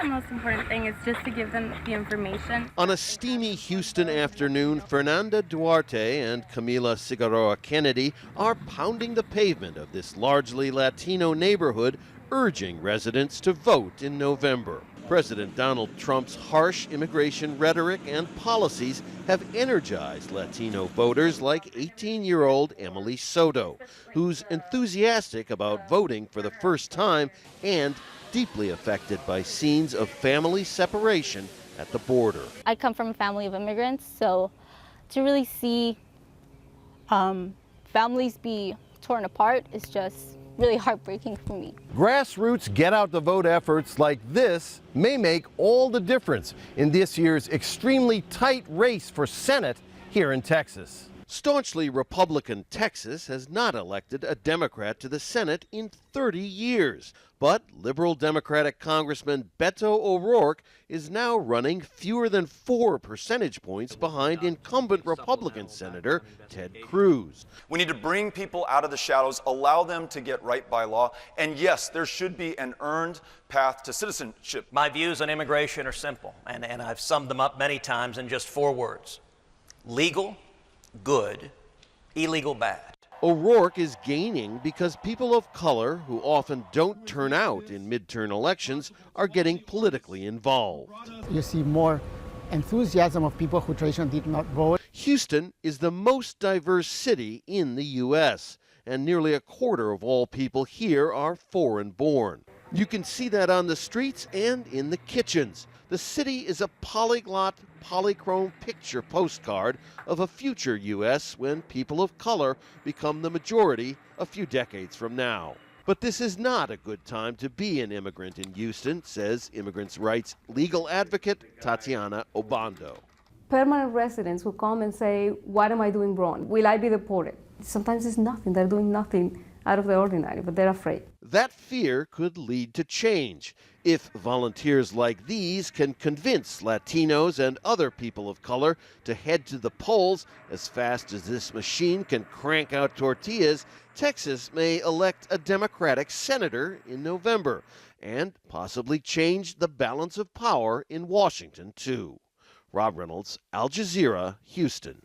the most important thing is just to give them the information. On a steamy Houston afternoon, Fernanda Duarte and Camila Cigarroa Kennedy are pounding the pavement of this largely Latino neighborhood, urging residents to vote in November. President Donald Trump's harsh immigration rhetoric and policies have energized Latino voters like 18-year-old Emily Soto, who's enthusiastic about voting for the first time and deeply affected by scenes of family separation at the border. I come from a family of immigrants, so to really see families be torn apart is just really heartbreaking for me. Grassroots get-out-the-vote efforts like this may make all the difference in this year's extremely tight race for Senate here in Texas. Staunchly Republican Texas has not elected a Democrat to the Senate in 30 years. But liberal Democratic Congressman Beto O'Rourke is now running fewer than 4 percentage points behind incumbent Republican Senator Ted Cruz. We need to bring people out of the shadows, allow them to get right by law, and yes, there should be an earned path to citizenship. My views on immigration are simple, and I've summed them up many times in just 4 words. Legal, good, illegal, bad. O'Rourke is gaining because people of color, who often don't turn out in midterm elections, are getting politically involved. You see more enthusiasm of people who traditionally did not vote. Houston is the most diverse city in the U.S., and nearly a quarter of all people here are foreign-born. You can see that on the streets and in the kitchens. The city is a polyglot, polychrome picture postcard of a future U.S. when people of color become the majority a few decades from now. But this is not a good time to be an immigrant in Houston, says immigrants' rights legal advocate Tatiana Obando. Permanent residents who come and say, what am I doing wrong? Will I be deported? Sometimes it's nothing. They're doing nothing out of the ordinary, but they're afraid. That fear could lead to change if volunteers like these can convince Latinos and other people of color to head to the polls as fast as this machine can crank out tortillas. Texas may elect a Democratic senator in November and possibly change the balance of power in Washington, too. Rob Reynolds, Al Jazeera, Houston.